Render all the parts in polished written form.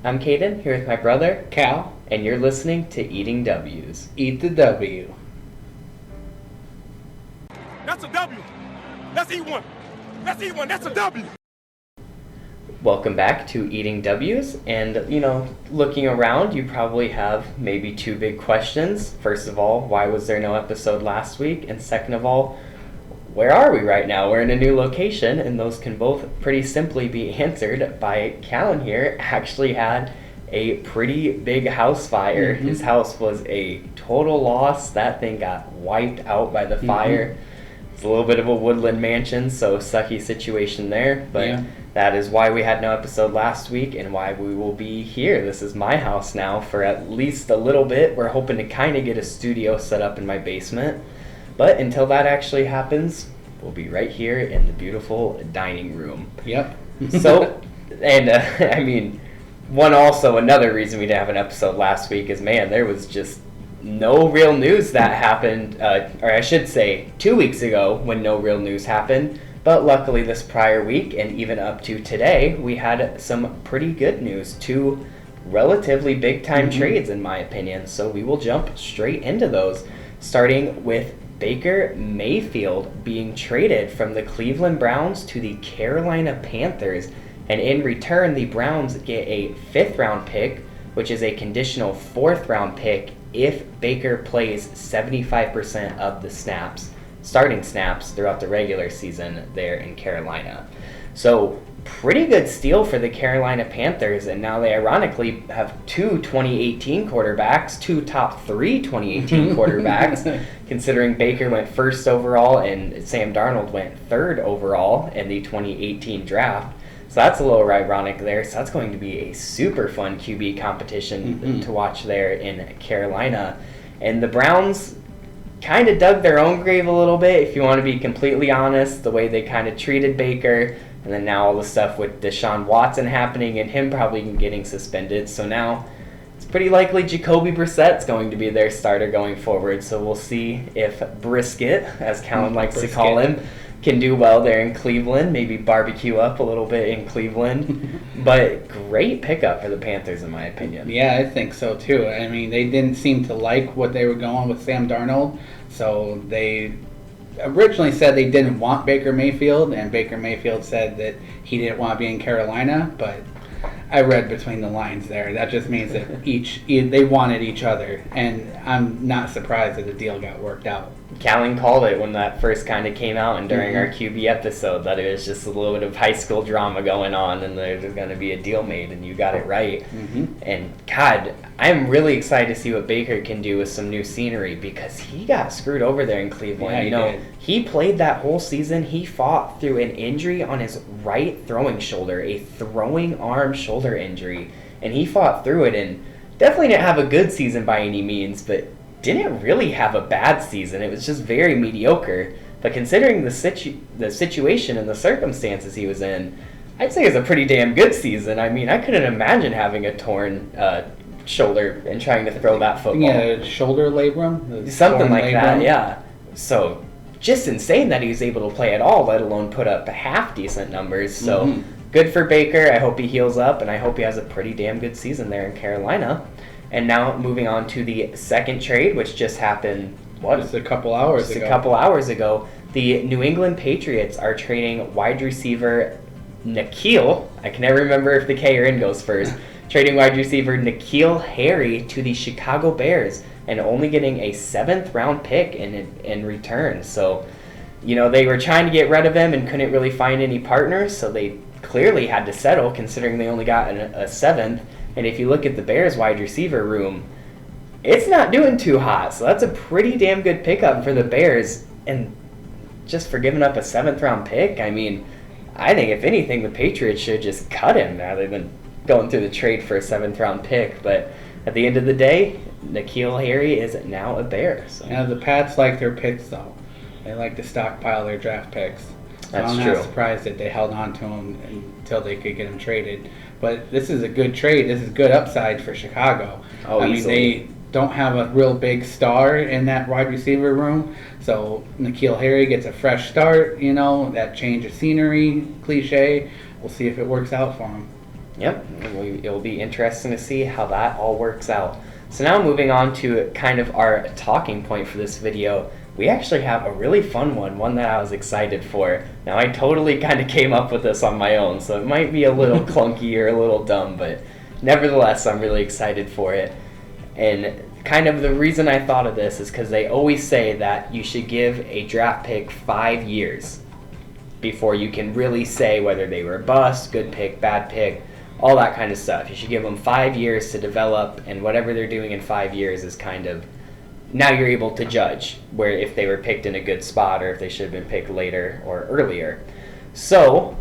I'm Caden, here with my brother, Cal, and you're listening to Eating W's. eat the W. That's a W. Let's eat one. Let's eat one. That's a W. Welcome back to Eating W's, and looking around, you probably have maybe two big questions. First of all, why was there no episode last week? And second of all, where are we right now? We're in a new location, and those can both pretty simply be answered by Callan here. Actually had a pretty big house fire. His house was a total loss. That thing got wiped out by the fire. It's a little bit of a woodland mansion, so sucky situation there, but that is why we had no episode last week and why we will be here. This is my house now for at least a little bit. We're hoping to kind of get a studio set up in my basement, but until that actually happens, we'll be right here in the beautiful dining room. Yep. So, and another reason we didn't have an episode last week is, man, there was just no real news that happened, or I should say 2 weeks ago when no real news happened. But luckily this prior week and even up to today, we had some pretty good news. Two relatively big time trades in my opinion. So we will jump straight into those, starting with Baker Mayfield being traded from the Cleveland Browns to the Carolina Panthers. And in return, the Browns get a 5th round pick, which is a conditional 4th round pick if Baker plays 75% of the starting snaps throughout the regular season there in Carolina. So pretty good steal for the Carolina Panthers, and now they ironically have two 2018 quarterbacks, two top 3 2018 quarterbacks, considering Baker went 1st overall and Sam Darnold went 3rd overall in the 2018 draft. So that's a little ironic there. So that's going to be a super fun QB competition to watch there in Carolina. And the Browns kind of dug their own grave a little bit, if you want to be completely honest, the way they kind of treated Baker. And then now all the stuff with Deshaun Watson happening and him probably getting suspended. So now it's pretty likely Jacoby Brissett's going to be their starter going forward. So we'll see if Brisket, as Callan likes to call him, can do well there in Cleveland, maybe barbecue up a little bit in Cleveland. But great pickup for the Panthers in my opinion. Yeah, I think so too. I mean, they didn't seem to like what they were going with Sam Darnold, so they originally said they didn't want Baker Mayfield, and Baker Mayfield said that he didn't want to be in Carolina, but I read between the lines there. That just means that they wanted each other, and I'm not surprised that the deal got worked out. Callan called it when that first kind of came out and during our QB episode that it was just a little bit of high school drama going on and there's going to be a deal made, and you got it right. And God, I'm really excited to see what Baker can do with some new scenery, because he got screwed over there in Cleveland. Yeah, he played that whole season. He fought through an injury on his right throwing shoulder, a throwing arm shoulder injury, and he fought through it and definitely didn't have a good season by any means, but didn't really have a bad season. It was just very mediocre. But considering the situation and the circumstances he was in, I'd say it was a pretty damn good season. I mean, I couldn't imagine having a torn shoulder and trying to throw that football. Yeah, shoulder labrum? Something like that, yeah. So just insane that he was able to play at all, let alone put up half decent numbers. So good for Baker. I hope he heals up, and I hope he has a pretty damn good season there in Carolina. And now moving on to the second trade, which just happened, Just a couple hours ago. The New England Patriots are trading wide receiver N'Keal. I can never remember if the K or N goes first. Trading wide receiver N'Keal Harry to the Chicago Bears and only getting a 7th round pick in return. So, they were trying to get rid of him and couldn't really find any partners, so they clearly had to settle considering they only got a 7th. And if you look at the Bears wide receiver room, it's not doing too hot. So that's a pretty damn good pickup for the Bears. And just for giving up a 7th round pick, I mean, I think if anything, the Patriots should just cut him rather than going through the trade for a 7th round pick. But at the end of the day, N'Keal Harry is now a Bear. So. Yeah, the Pats like their picks, though. They like to stockpile their draft picks. So That's I'm true. not surprised that they held on to him until they could get him traded. But this is a good trade. This is good upside for Chicago. Oh, easily. They don't have a real big star in that wide receiver room. So N'Keal Harry gets a fresh start, that change of scenery cliche. We'll see if it works out for him. Yep, it'll be interesting to see how that all works out. So now moving on to kind of our talking point for this video, we actually have a really fun one that I was excited for. Now I totally kind of came up with this on my own, so it might be a little clunky or a little dumb, but nevertheless I'm really excited for it. And kind of the reason I thought of this is because they always say that you should give a draft pick 5 years before you can really say whether they were a bust, good pick, bad pick, all that kind of stuff. You should give them 5 years to develop, and whatever they're doing in 5 years is kind of, now you're able to judge where if they were picked in a good spot or if they should have been picked later or earlier. So,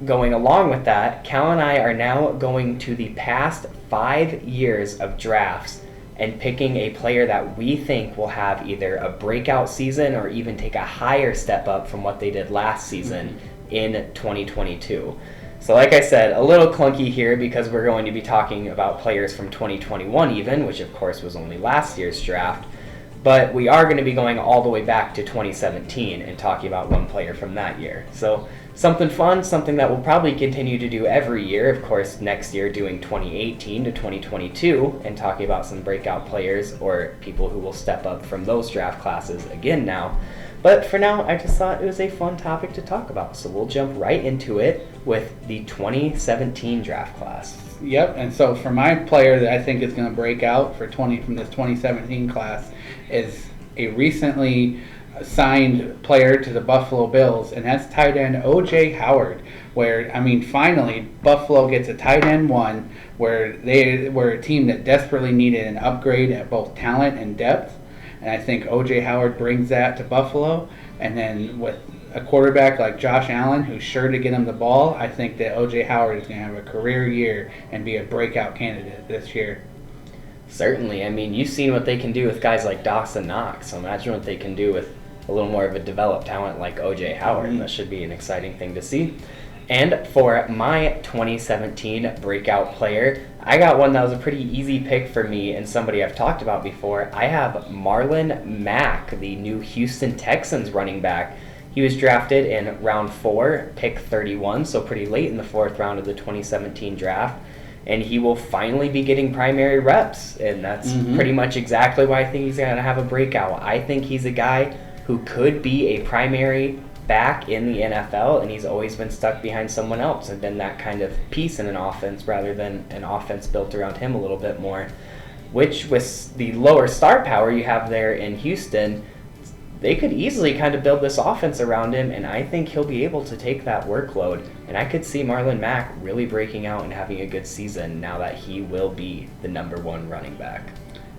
going along with that, Cal and I are now going to the past 5 years of drafts and picking a player that we think will have either a breakout season or even take a higher step up from what they did last season in 2022. So like I said, a little clunky here because we're going to be talking about players from 2021 even, which of course was only last year's draft, but we are going to be going all the way back to 2017 and talking about one player from that year. So something fun, something that we'll probably continue to do every year. Of course, next year doing 2018 to 2022 and talking about some breakout players or people who will step up from those draft classes again now. But for now, I just thought it was a fun topic to talk about. So we'll jump right into it with the 2017 draft class. Yep, and so for my player that I think is going to break out from this 2017 class is a recently signed player to the Buffalo Bills, and that's tight end O.J. Howard, where, I mean, finally, Buffalo gets a tight end one, where they were a team that desperately needed an upgrade at both talent and depth, and I think O.J. Howard brings that to Buffalo, and then with a quarterback like Josh Allen, who's sure to get him the ball, I think that O.J. Howard is going to have a career year and be a breakout candidate this year. Certainly. I mean, you've seen what they can do with guys like Dawson Knox, so imagine what they can do with a little more of a developed talent like O.J. Howard. That should be an exciting thing to see. And for my 2017 breakout player, I got one that was a pretty easy pick for me and somebody I've talked about before. I have Marlon Mack, the new Houston Texans running back. He was drafted in round 4, pick 31, so pretty late in the 4th round of the 2017 draft. And he will finally be getting primary reps, and that's pretty much exactly why I think he's going to have a breakout. I think he's a guy who could be a primary back in the NFL, and he's always been stuck behind someone else and been that kind of piece in an offense rather than an offense built around him a little bit more, which with the lower star power you have there in Houston, they could easily kind of build this offense around him, and I think he'll be able to take that workload. And I could see Marlon Mack really breaking out and having a good season now that he will be the number 1 running back.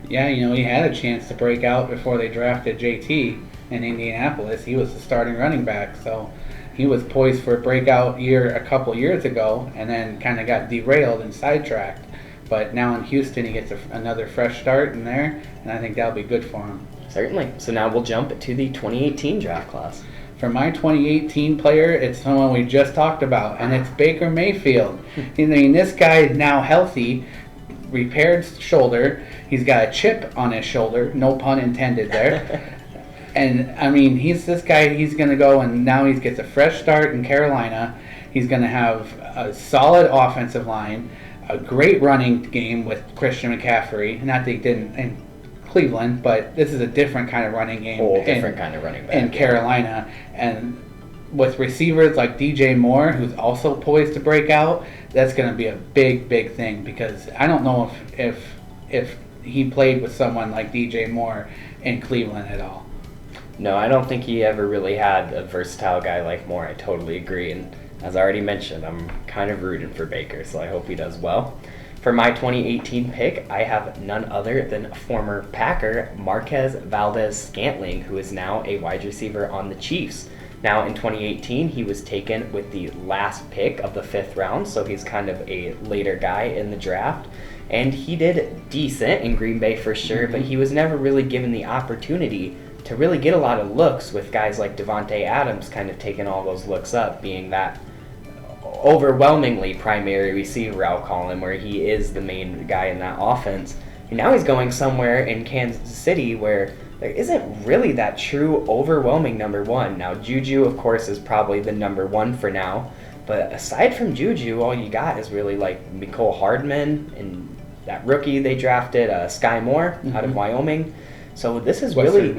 Yeah, you know, he had a chance to break out before they drafted JT in Indianapolis. He was the starting running back, so he was poised for a breakout year a couple years ago and then kind of got derailed and sidetracked. But now in Houston, he gets another fresh start in there, and I think that'll be good for him. Certainly. So now we'll jump to the 2018 draft class. For my 2018 player, it's someone we just talked about, and it's Baker Mayfield. I mean, this guy is now healthy, repaired shoulder. He's got a chip on his shoulder, no pun intended there. And, I mean, he's going to go, and now he gets a fresh start in Carolina. He's going to have a solid offensive line, a great running game with Christian McCaffrey. Not that he didn't in Cleveland, but this is a different kind of running game. Kind of running back. In Carolina. And with receivers like DJ Moore, who's also poised to break out, that's going to be a big, big thing, because I don't know if he played with someone like DJ Moore in Cleveland at all. No, I don't think he ever really had a versatile guy like Moore. I totally agree. And as I already mentioned, I'm kind of rooting for Baker, so I hope he does well. For my 2018 pick, I have none other than former Packer Marquez Valdez-Scantling, who is now a wide receiver on the Chiefs. Now, in 2018, he was taken with the last pick of the 5th round, so he's kind of a later guy in the draft. And he did decent in Green Bay for sure, but he was never really given the opportunity to really get a lot of looks, with guys like Devontae Adams kind of taking all those looks up, being that overwhelmingly primary receiver, I'll call him, where he is the main guy in that offense. And now he's going somewhere in Kansas City where there isn't really that true overwhelming number 1. Now, Juju, of course, is probably the number 1 for now, But aside from Juju, all you got is really like Mecole Hardman and that rookie they drafted, Sky Moore out of Wyoming. So this is really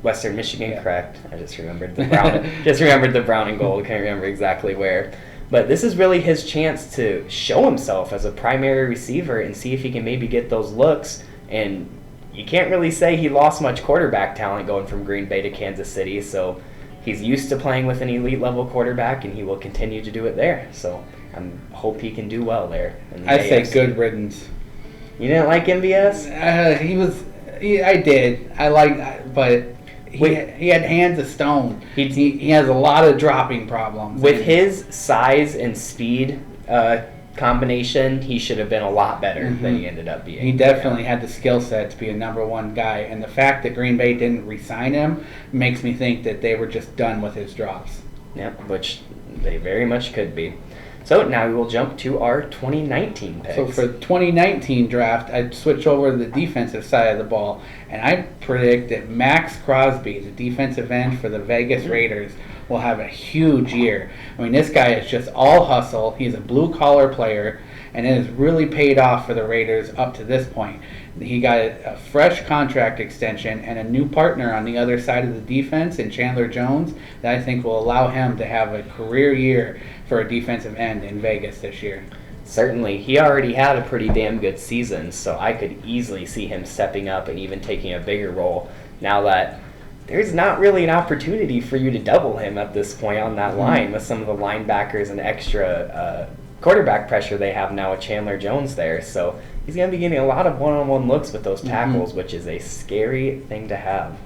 Western Michigan, Yeah. correct. I just remembered the brown. Just remembered the brown and gold. Can't remember exactly where. But this is really his chance to show himself as a primary receiver and see if he can maybe get those looks. And you can't really say he lost much quarterback talent going from Green Bay to Kansas City. So he's used to playing with an elite level quarterback, and he will continue to do it there. So I hope he can do well there. I say good riddance. You didn't like MVS? I did. I liked, but he had hands of stone. He has a lot of dropping problems. With his size and speed combination, he should have been a lot better than he ended up being. He definitely had the skill set to be a number one guy, and the fact that Green Bay didn't re-sign him makes me think that they were just done with his drops. Yep, which they very much could be. So now we will jump to our 2019 picks. So for the 2019 draft, I'd switch over to the defensive side of the ball, and I predict that Max Crosby, the defensive end for the Vegas Raiders, will have a huge year. I mean, this guy is just all hustle. He's a blue-collar player, and it has really paid off for the Raiders up to this point. He got a fresh contract extension and a new partner on the other side of the defense in Chandler Jones that I think will allow him to have a career year for a defensive end in Vegas this year. Certainly. He already had a pretty damn good season, so I could easily see him stepping up and even taking a bigger role now that there's not really an opportunity for you to double him at this point on that line with some of the linebackers and extra quarterback pressure they have now with Chandler Jones there. So he's going to be getting a lot of one-on-one looks with those tackles, which is a scary thing to have.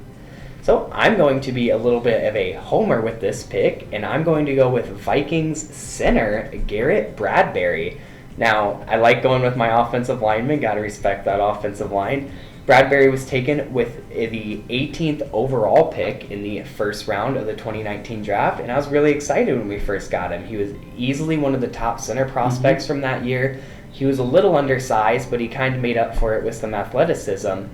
So I'm going to be a little bit of a homer with this pick, and I'm going to go with Vikings center Garrett Bradbury. Now, I like going with my offensive lineman. Got to respect that offensive line. Bradbury was taken with the 18th overall pick in the first round of the 2019 draft, and I was really excited when we first got him. He was easily one of the top center prospects from that year. He was a little undersized, but he kind of made up for it with some athleticism.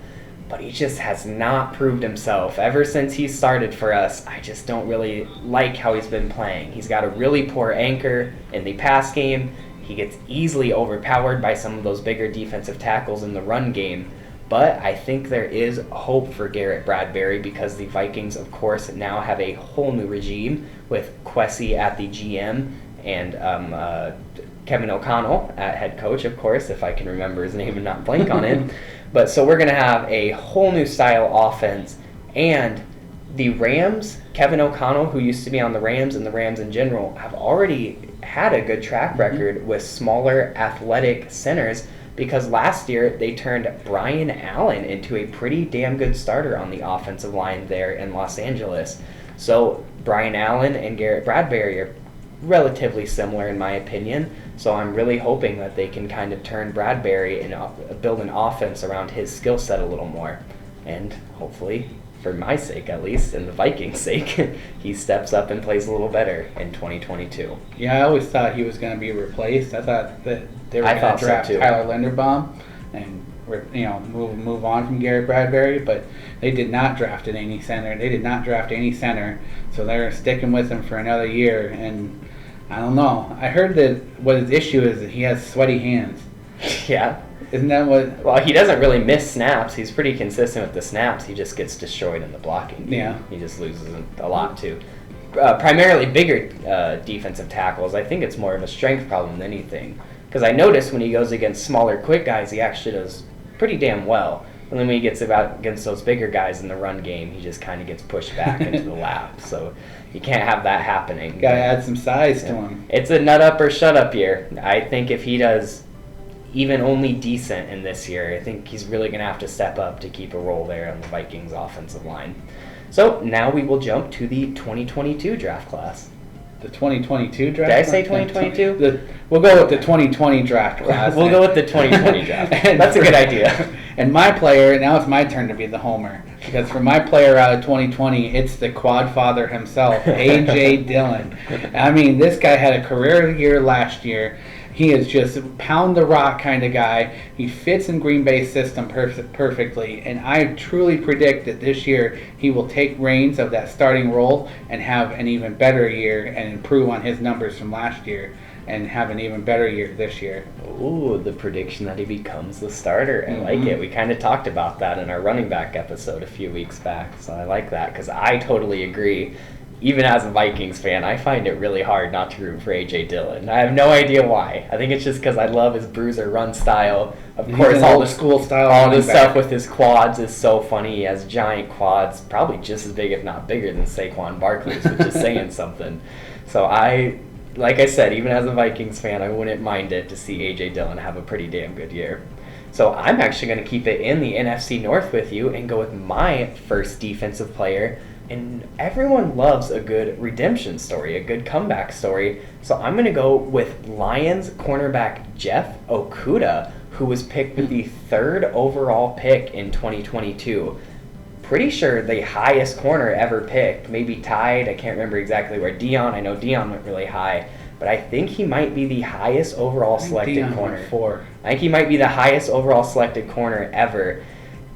But he just has not proved himself. Ever since he started for us, I just don't really like how he's been playing. He's got a really poor anchor in the pass game. He gets easily overpowered by some of those bigger defensive tackles in the run game. But I think there is hope for Garrett Bradbury because the Vikings, of course, now have a whole new regime with Kwesi at the GM and Kevin O'Connell at head coach, of course, if I can remember his name and not blank on it. But so we're going to have a whole new style offense. And the Rams, Kevin O'Connell, who used to be on the Rams and the Rams in general, have already had a good track record with smaller athletic centers because last year they turned Brian Allen into a pretty damn good starter on the offensive line there in Los Angeles. So Brian Allen and Garrett Bradbury are relatively similar in my opinion. So I'm really hoping that they can kind of turn Bradbury and build an offense around his skill set a little more. And hopefully, for my sake at least, and the Vikings' sake, he steps up and plays a little better in 2022. Yeah, I always thought he was going to be replaced. I thought that they were going to draft Tyler Linderbaum and move on from Garrett Bradbury, but they did not draft any center. They did not draft any center, so they're sticking with him for another year. And I don't know. I heard that what his issue is that he has sweaty hands. Yeah. Isn't that what? Well, he doesn't really miss snaps. He's pretty consistent with the snaps. He just gets destroyed in the blocking. Yeah. He just loses a lot, too. Primarily bigger defensive tackles. I think it's more of a strength problem than anything. Because I noticed when he goes against smaller, quick guys, he actually does pretty damn well. And then when he gets against those bigger guys in the run game, he just kind of gets pushed back into the lap. So you can't have that happening. Got to add some size to him. It's a nut up or shut up year. I think if he does even only decent in this year, I think he's really going to have to step up to keep a role there on the Vikings offensive line. So now we will jump to the 2022 draft class. The 2022 draft? Did I say 2022? We'll go with the 2020 draft class. We'll go with the 2020 draft. That's a good idea. And my player, now it's my turn to be the homer. Because for my player out of 2020, it's the quad father himself, A.J. Dillon. I mean, this guy had a career year last year. He is just pound the rock kind of guy. He fits in Green Bay's system perfectly, and I truly predict that this year he will take reins of that starting role and have an even better year and improve on his numbers from last year and have an even better year this year. Ooh, the prediction that he becomes the starter. I like it. We kind of talked about that in our running back episode a few weeks back, so I like that because I totally agree. Even as a Vikings fan, I find it really hard not to root for A.J. Dillon. I have no idea why. I think it's just because I love his bruiser run style. Of course, all the school style, all the stuff with his quads is so funny. He has giant quads, probably just as big, if not bigger, than Saquon Barkley's, which is saying something. So like I said, even as a Vikings fan, I wouldn't mind it to see A.J. Dillon have a pretty damn good year. So I'm actually going to keep it in the NFC North with you and go with my first defensive player. And everyone loves a good redemption story, a good comeback story. So I'm going to go with Lions cornerback Jeff Okudah, who was picked with the 3rd overall pick in 2022. Pretty sure the highest corner ever picked, maybe tied. I can't remember exactly where. I know Dion went really high, but I think he might be the highest overall selected corner. I think he might be the highest overall selected corner ever.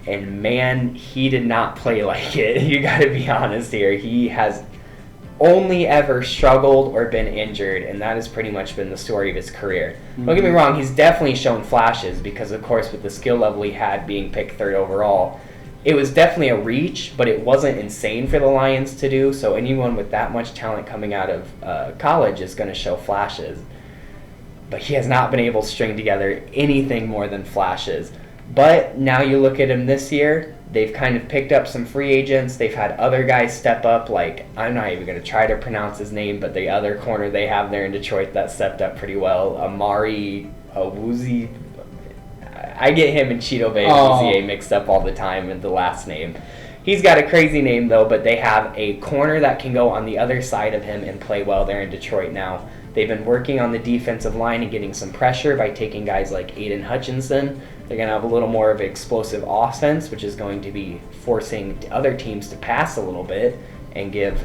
And man, he did not play like it. You got to be honest here. He has only ever struggled or been injured, and that has pretty much been the story of his career. Don't get me wrong, he's definitely shown flashes because, of course, with the skill level he had being picked 3rd overall, it was definitely a reach, but it wasn't insane for the Lions to do. So anyone with that much talent coming out of college is going to show flashes. But he has not been able to string together anything more than flashes. But now you look at him this year, they've kind of picked up some free agents. They've had other guys step up, like, I'm not even going to try to pronounce his name, but the other corner they have there in Detroit that stepped up pretty well, Amari Awuzie. I get him and Cheeto Bay mixed up all the time in the last name. He's got a crazy name, though, but they have a corner that can go on the other side of him and play well there in Detroit now. They've been working on the defensive line and getting some pressure by taking guys like Aiden Hutchinson. They're going to have a little more of an explosive offense, which is going to be forcing other teams to pass a little bit and give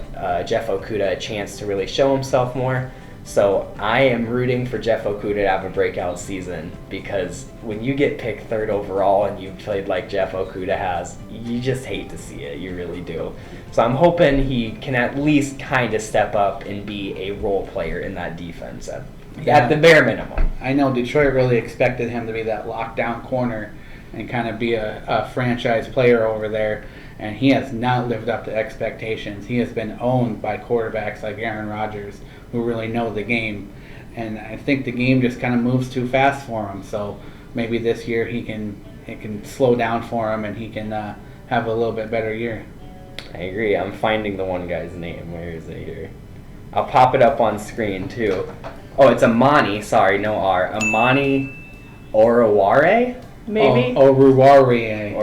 Jeff Okudah a chance to really show himself more. So I am rooting for Jeff Okudah to have a breakout season because when you get picked 3rd overall and you've played like Jeff Okudah has, you just hate to see it. You really do. So I'm hoping he can at least kind of step up and be a role player in that defense at the bare minimum. I know Detroit really expected him to be that lockdown corner and kind of be a franchise player over there, and he has not lived up to expectations. He has been owned by quarterbacks like Aaron Rodgers, who really know the game, and I think the game just kind of moves too fast for him. So maybe this year it can slow down for him and he can have a little bit better year. I agree. I'm finding the one guy's name. Where is it here? I'll pop it up on screen too. Oh, it's Amani. Sorry, no R. Amani Oruwariye, maybe? Oruwariye.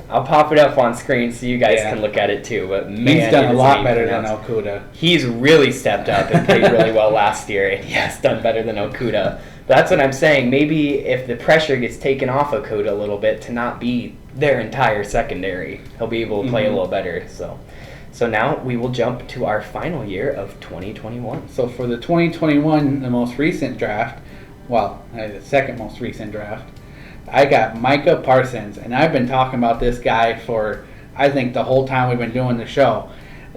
I'll pop it up on screen so you guys can look at it too. But man, he's done a lot better than Okudah. He's really stepped up and played really well last year, and he has done better than Okudah. But that's what I'm saying. Maybe if the pressure gets taken off Okudah a little bit to not be their entire secondary, he'll be able to play a little better. So now we will jump to our final year of 2021. So for the 2021, the most recent draft, the second most recent draft, I got Micah Parsons, and I've been talking about this guy for, I think, the whole time we've been doing the show.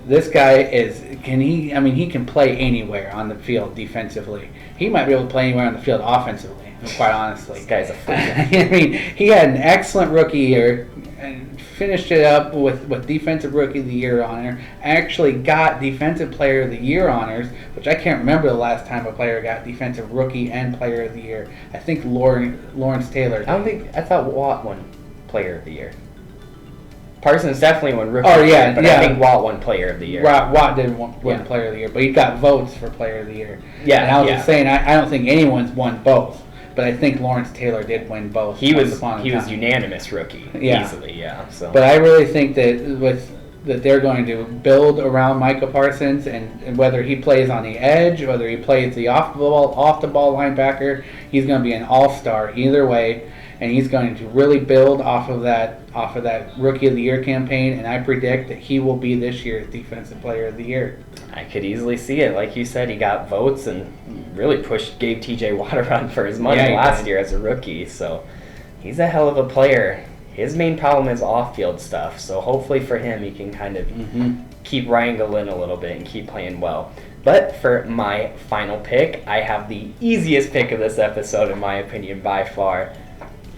This guy he can play anywhere on the field defensively. He might be able to play anywhere on the field offensively, quite honestly. This guy's a freak. I mean, he had an excellent rookie year and finished it up with Defensive Rookie of the Year honor. Actually got Defensive Player of the Year honors, which I can't remember the last time a player got Defensive Rookie and Player of the Year. I think Lawrence Taylor did. I thought Watt won Player of the Year. Parsons definitely won Rookie of the Year, but I think Watt won Player of the Year. Watt didn't win Player of the Year, but he got votes for Player of the Year. Yeah, and I was just saying, I don't think anyone's won both, but I think Lawrence Taylor did win both. He was unanimous rookie, easily, yeah. So. But I really think that they're going to build around Micah Parsons, and whether he plays on the edge, whether he plays the off the ball linebacker, he's going to be an all-star either way, and he's going to really build off of that Rookie of the Year campaign, and I predict that he will be this year's Defensive Player of the Year. I could easily see it. Like you said, he got votes and really gave TJ Watt a run for his money last year as a rookie. So he's a hell of a player. His main problem is off-field stuff. So hopefully for him, he can kind of keep wrangling a little bit and keep playing well. But for my final pick, I have the easiest pick of this episode, in my opinion, by far.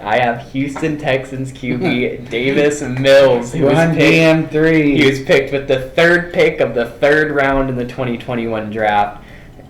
I have Houston Texans QB Davis Mills. He was picked with the third pick of the third round in the 2021 draft.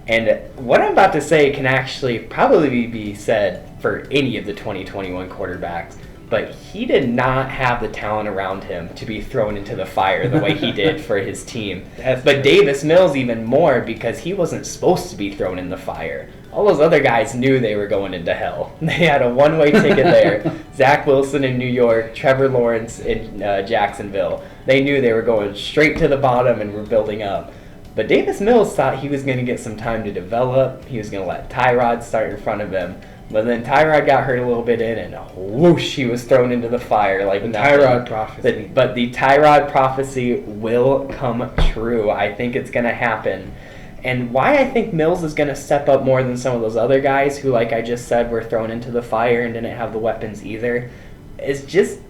And what I'm about to say can actually probably be said for any of the 2021 quarterbacks. But he did not have the talent around him to be thrown into the fire the way he did for his team. But Davis Mills even more, because he wasn't supposed to be thrown in the fire. All those other guys knew they were going into hell. They had a one-way ticket there. Zach Wilson in New York, Trevor Lawrence in Jacksonville. They knew they were going straight to the bottom and were building up. But Davis Mills thought he was going to get some time to develop. He was going to let Tyrod start in front of him. But then Tyrod got hurt a little bit in, and whoosh, he was thrown into the fire like nothing. Tyrod prophecy. But the Tyrod prophecy will come true. I think it's going to happen. And why I think Mills is going to step up more than some of those other guys who, like I just said, were thrown into the fire and didn't have the weapons either, is just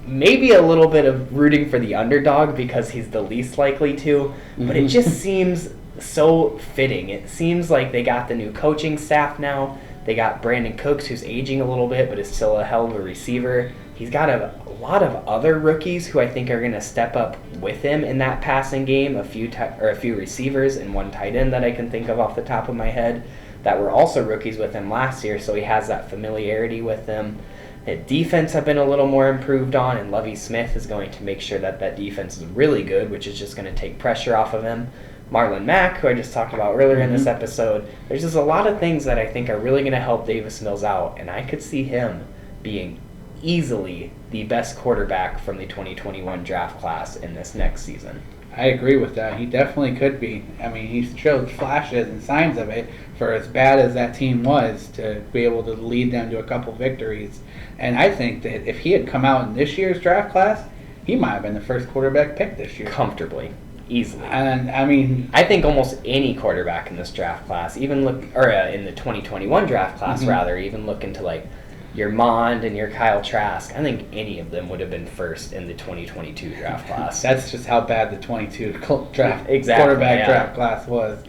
maybe a little bit of rooting for the underdog because he's the least likely to. But it just seems so fitting. It seems like they got the new coaching staff now. They got Brandon Cooks, who's aging a little bit, but is still a hell of a receiver. He's got a lot of other rookies who I think are going to step up with him in that passing game. A few receivers and one tight end that I can think of off the top of my head that were also rookies with him last year, so he has that familiarity with them. The defense have been a little more improved on, and Lovie Smith is going to make sure that that defense is really good, which is just going to take pressure off of him. Marlon Mack, who I just talked about earlier in this episode, there's just a lot of things that I think are really going to help Davis Mills out, and I could see him being easily the best quarterback from the 2021 draft class in this next season. I agree with that. He definitely could be. I mean, he showed flashes and signs of it for as bad as that team was to be able to lead them to a couple victories. And I think that if he had come out in this year's draft class, he might have been the first quarterback picked this year. Comfortably. Easily. And I mean, I think almost any quarterback in this draft class, even in the 2021 draft class rather, even look into like your Mond and your Kyle Trask, I think any of them would have been first in the 2022 draft class. That's just how bad the 22 quarterback draft class was.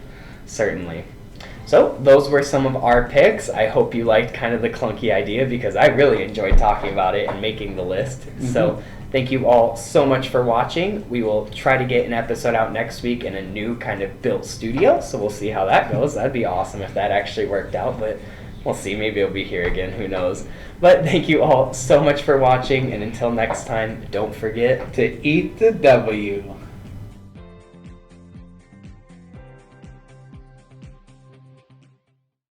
Certainly. So those were some of our picks. I hope you liked kind of the clunky idea because I really enjoyed talking about it and making the list. So thank you all so much for watching. We will try to get an episode out next week in a new kind of built studio, so we'll see how that goes. That'd be awesome if that actually worked out, but we'll see. Maybe it'll be here again. Who knows? But thank you all so much for watching, and until next time, don't forget to eat the W.